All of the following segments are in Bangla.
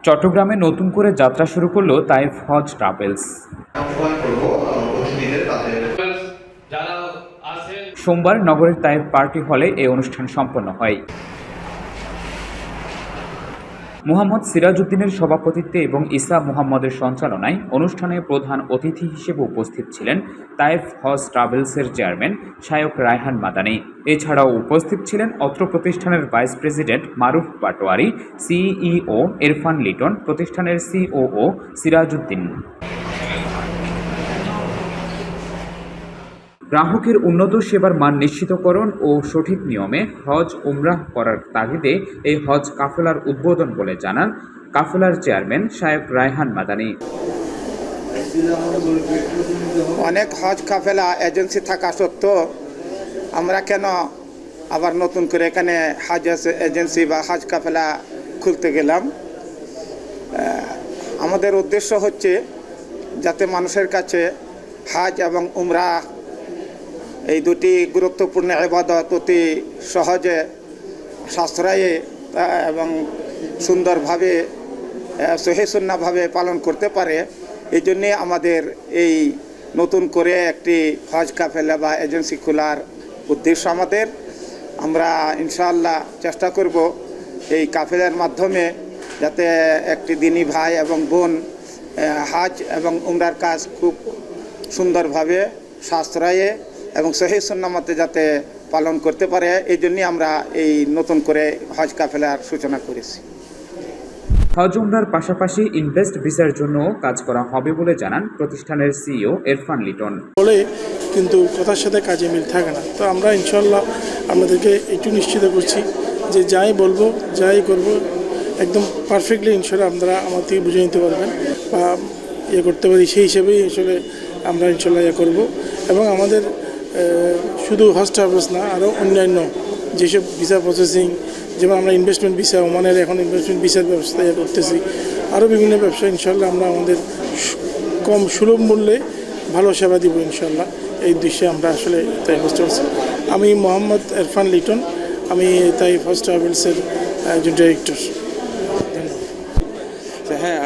চট্টগ্রামে নতুন করে যাত্রা শুরু করল তাইফ হজ ট্রাভেলস। সোমবার নগরের তাইফ পার্টি হলে এই অনুষ্ঠান সম্পন্ন হয়। মুহাম্মদ সিরাজউদ্দিনের সভাপতিত্বে এবং ইসা মুহাম্মদের সঞ্চালনায় অনুষ্ঠানে প্রধান অতিথি হিসেবে উপস্থিত ছিলেন তাইফ হজ ট্রাভেলসের চেয়ারম্যান শায়ক রায়হান মাদানী। এছাড়াও উপস্থিত ছিলেন অত্র প্রতিষ্ঠানের ভাইস প্রেসিডেন্ট মারুফ পাটোয়ারি, সিইও ইরফান লিটন, প্রতিষ্ঠানের সিওও সিরাজউদ্দিন। গ্রাহকের উন্নত সেবার মান নিশ্চিতকরণ ও সঠিক নিয়মে হজ উমরাহ করার তাগিদে এই হজ কাফেলার উদ্বোধন বলে জানান কাফেলার চেয়ারম্যান শায়ক রায়হান মাদানী। অনেক হজ কাফেলা এজেন্সি থাকা সত্ত্বেও আমরা কেন আবার নতুন করে এখানে হজ এজেন্সি বা হজ কাফেলা খুলতে গেলাম? আমাদের উদ্দেশ্য হচ্ছে যাতে মানুষের কাছে হজ এবং উমরা এই দুটি গুরুত্বপূর্ণ ইবাদত অতি সহজে, সাশ্রয়ে এবং সুন্দরভাবে সহিহ সুন্নাহভাবে পালন করতে পারে। এই জন্যে আমাদের এই নতুন করে একটি হজ কাফেলা বা এজেন্সি খোলার উদ্দেশ্য আমাদের। আমরা ইনশাআল্লাহ চেষ্টা করব এই কাফেলার মাধ্যমে যাতে একটি দিনী ভাই এবং বোন হজ এবং উমরার কাজ খুব সুন্দরভাবে, সাশ্রয়ে এবং সহিহ সুন্নাহ মতে যাতে পালন করতে পারে। এই জন্যই আমরা এই নতুন করে হজ কাফেলার সূচনা করেছি। হজ উমরার পাশাপাশি ইনভেস্ট ভিসার জন্য কাজ করা হবে বলে জানান প্রতিষ্ঠানের সিইও ইরফান লিটন। বলে কিন্তু কথার সাথে কাজে মিল থাকে না। তো আমরা ইনশাল্লাহ আপনাদেরকে একটু নিশ্চিত করছি যে যাই বলবো, যাই করব, একদম পারফেক্টলি ইনশাল্লাহ আপনারা আমার থেকে বুঝে নিতে পারবেন বা করতে পারি। সেই হিসেবেই আসলে আমরা ইনশাল্লাহ করব। এবং আমাদের শুধু হজ ট্রাভেলস না, আরও অন্যান্য যেসব ভিসা প্রসেসিং, যেমন আমরা ইনভেস্টমেন্ট ভিসা, ওমানের এখন ইনভেস্টমেন্ট ভিসার ব্যবস্থা করতেছি, আরও বিভিন্ন ব্যবসা ইনশাল্লাহ আমরা আমাদের কম সুলভ মূল্যে ভালো সেবা দিব ইনশাল্লাহ। এই উদ্দেশ্যে আমরা আসলে তাই হজ ট্রাভেলস। আমি মোহাম্মদ ইরফান লিটন, আমি তাই হজ ট্রাভেলসের একজন ডিরেক্টর। হ্যাঁ,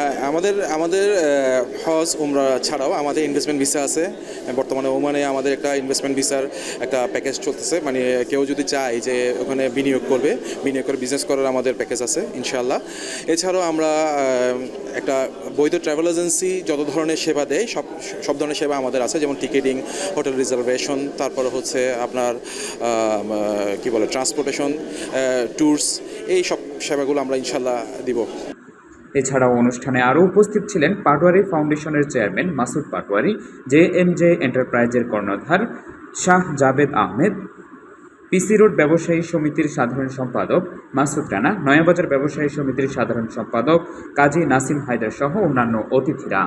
আমাদের হজ উমরা ছাড়াও আমাদের ইনভেস্টমেন্ট ভিসা আছে। বর্তমানে ওমানে আমাদের একটা ইনভেস্টমেন্ট ভিসার একটা প্যাকেজ চলতেছে। মানে কেউ যদি চায় যে ওখানে বিনিয়োগ করে বিজনেস করার আমাদের প্যাকেজ আছে ইনশাআল্লাহ। এছাড়াও আমরা একটা বৈধ ট্রাভেল এজেন্সি যত ধরনের সেবা দেয় সব ধরনের সেবা আমাদের আছে, যেমন টিকেটিং, হোটেল রিজার্ভেশন, তারপরে হচ্ছে আপনার ট্রান্সপোর্টেশন, ট্যুরস, এই সব সেবাগুলো আমরা ইনশাআল্লাহ দিব। এছাড়াও অনুষ্ঠানে আরও উপস্থিত ছিলেন পাটোয়ারি ফাউন্ডেশনের চেয়ারম্যান মাসুদ পাটোয়ারি, জেএমজে এন্টারপ্রাইজের কর্ণধার শাহ জাবেদ আহমেদ, পিসি রোড ব্যবসায়ী সমিতির সাধারণ সম্পাদক মাসুদ রানা, নয়াবাজার ব্যবসায়ী সমিতির সাধারণ সম্পাদক কাজী নাসিম হায়দার সহ অন্যান্য অতিথিরা।